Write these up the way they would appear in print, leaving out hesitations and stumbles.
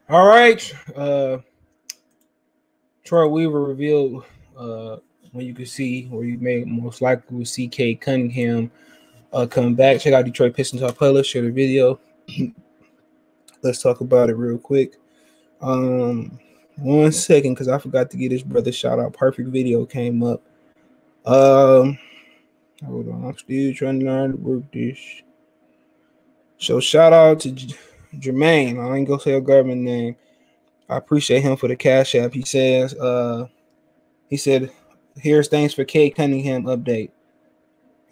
All right. Troy Weaver revealed when you could see, or you may most likely will see Cade Cunningham come back. Check out Detroit Pistons Talk playlist. Share the video. Let's talk about it real quick. 1 second, because I forgot to get his brother shout out. Perfect video came up. Hold on, I'm still trying to learn to work this. So shout out to Jermaine. I ain't gonna say a government name. I appreciate him for the cash app. He says, he said, here's thanks for Cade Cunningham update.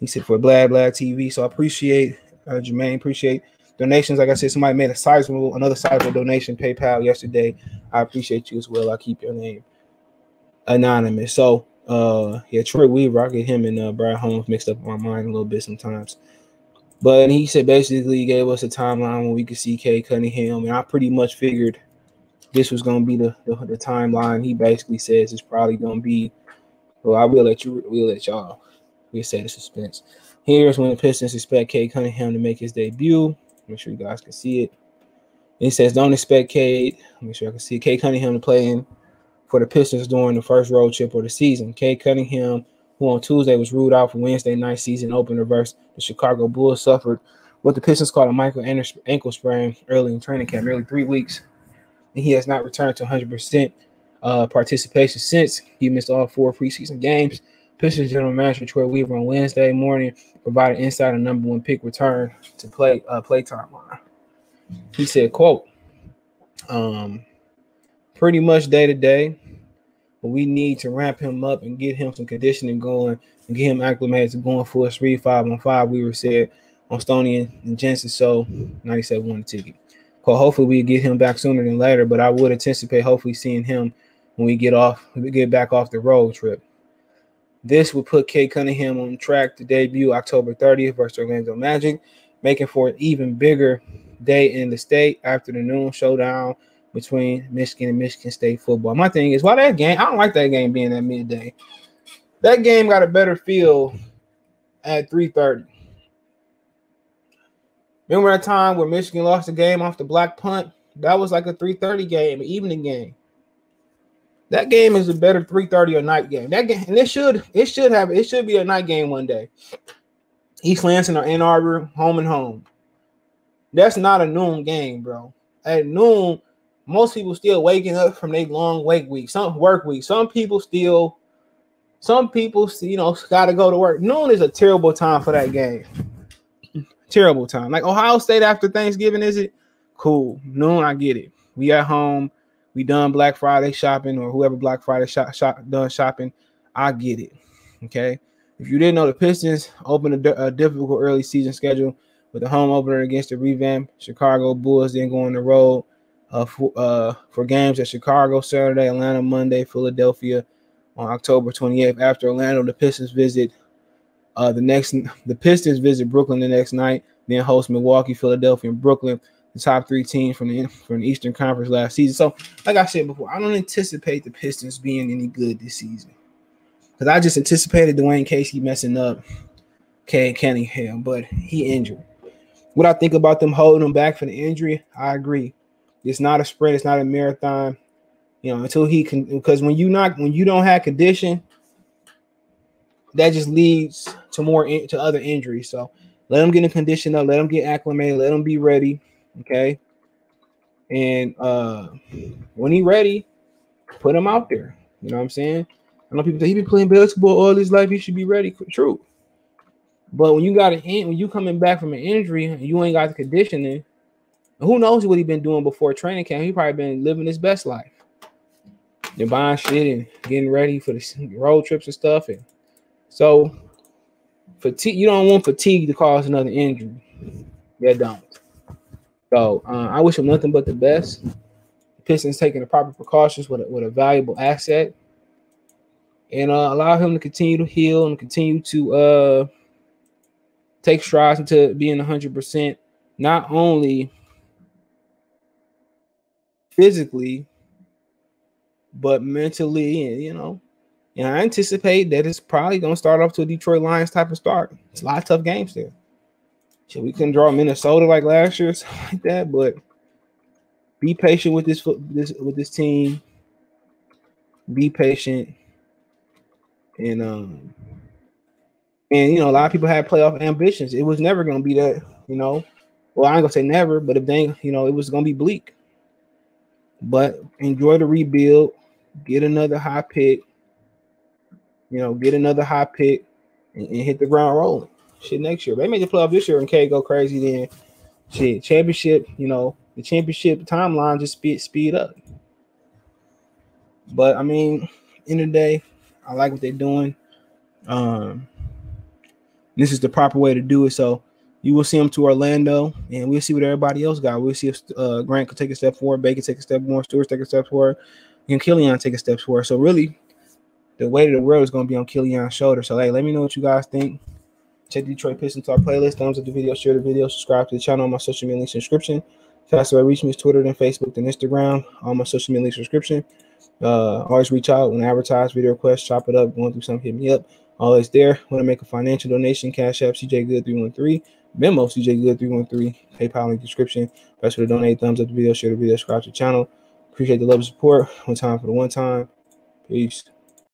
He said for Blad TV. So I appreciate Jermaine. Appreciate donations. Like I said, somebody made another sizable donation PayPal yesterday. I appreciate you as well. I'll keep your name anonymous. So yeah, Troy Weaver, I get him and Brian Holmes mixed up in my mind a little bit sometimes. But he said basically he gave us a timeline when we could see Cade Cunningham, and I pretty much figured this was going to be the timeline. He basically says it's probably going to be. Well, we'll let y'all. We'll say the suspense. Here's when the Pistons expect Cade Cunningham to make his debut. Make sure you guys can see it. And he says, don't expect Cade. Make sure I can see Cade Cunningham to play in for the Pistons during the first road trip of the season. Cade Cunningham, who on Tuesday was ruled out for Wednesday night season opener versus the Chicago Bulls, suffered what the Pistons called a ankle sprain early in training camp, nearly 3 weeks. And he has not returned to 100% participation since. He missed all 4 preseason games. Pistons general manager Troy Weaver on Wednesday morning provided insight on number 1 pick return to play timeline. He said, quote, pretty much day to day, but we need to ramp him up and get him some conditioning going and get him acclimated to going for a 3-5-on-5, Weaver said on Stoney and Jensen Show 97 ticket. Hopefully we get him back sooner than later, but I would anticipate hopefully seeing him when we get back off the road trip. This would put Cade Cunningham on track to debut October 30th versus Orlando Magic, making for an even bigger day in the state after the noon showdown between Michigan and Michigan State football. My thing is, why that game? I don't like that game being at midday. That game got a better feel at 3:30. Remember that time where Michigan lost the game off the black punt? That was like a 3:30 game, an evening game. That game is a better 3:30 or night game. That game, and it should be a night game one day. East Lansing or Ann Arbor, home and home. That's not a noon game, bro. At noon, most people still waking up from their long work week. Some people still, got to go to work. Noon is a terrible time for that game. Terrible time. Like Ohio State after Thanksgiving, is it? Cool. Noon, I get it. We at home. We done Black Friday shopping, or whoever Black Friday done shopping. I get it. Okay. If you didn't know, the Pistons opened a difficult early season schedule with the home opener against the revamped Chicago Bulls, then going on the road for games at Chicago Saturday, Atlanta Monday, Philadelphia on October 28th. After Orlando, the Pistons visit Brooklyn the next night, then host Milwaukee, Philadelphia, and Brooklyn, the top 3 teams from the Eastern Conference last season. So, like I said before, I don't anticipate the Pistons being any good this season, because I just anticipated Dwayne Casey messing up Cade Cunningham, but he injured. What I think about them holding him back for the injury, I agree. It's not a sprint, it's not a marathon. Until he can, because when you don't have condition, that just leads to other injuries. So let him get in condition up, let him get acclimated, let him be ready. Okay. And when he's ready, put him out there. You know what I'm saying? I know people say he been playing basketball all his life, he should be ready. True. But when you coming back from an injury and you ain't got the conditioning, who knows what he been doing before training camp? He probably been living his best life. They're buying shit and getting ready for the road trips and stuff. And so fatigue, you don't want fatigue to cause another injury. You don't. So I wish him nothing but the best. The Pistons taking the proper precautions with a valuable asset, and allow him to continue to heal and continue to take strides into being 100%, not only physically, but mentally. And I anticipate that it's probably going to start off to a Detroit Lions type of start. It's a lot of tough games there. So we couldn't draw Minnesota like last year or something like that, but Be patient with this team. Be patient, and you know, a lot of people had playoff ambitions. It was never going to be that, you know. Well, I ain't gonna say never, but if they, you know, it was going to be bleak. But enjoy the rebuild. Get another high pick. You know, get another high pick and hit the ground rolling. Shit, next year. They made the playoff this year and Cade go crazy. Then shit, championship. You know, the championship timeline just speed up. But I mean, end of the day, I like what they're doing. This is the proper way to do it. So you will see them to Orlando, and we'll see what everybody else got. We'll see if Grant could take a step forward, Bacon take a step more, Stewart take a step forward, and Killian take a step forward. So really, the weight of the world is going to be on Killian's shoulder. So hey, let me know what you guys think. Check the Detroit Pistons Talk playlist. Thumbs up the video, share the video, subscribe to the channel on my social media links in the description. Faster way to reach me is Twitter, then Facebook, then Instagram. On my social media links in the description. Always reach out when I advertise, video requests, chop it up, going through something, hit me up. Always there. Want to make a financial donation? Cash App CJ Good 313, Venmo CJ Good 313, PayPal link description. Best way to donate. Thumbs up the video, share the video, subscribe to the channel. Appreciate the love and support. One time for the one time. Peace.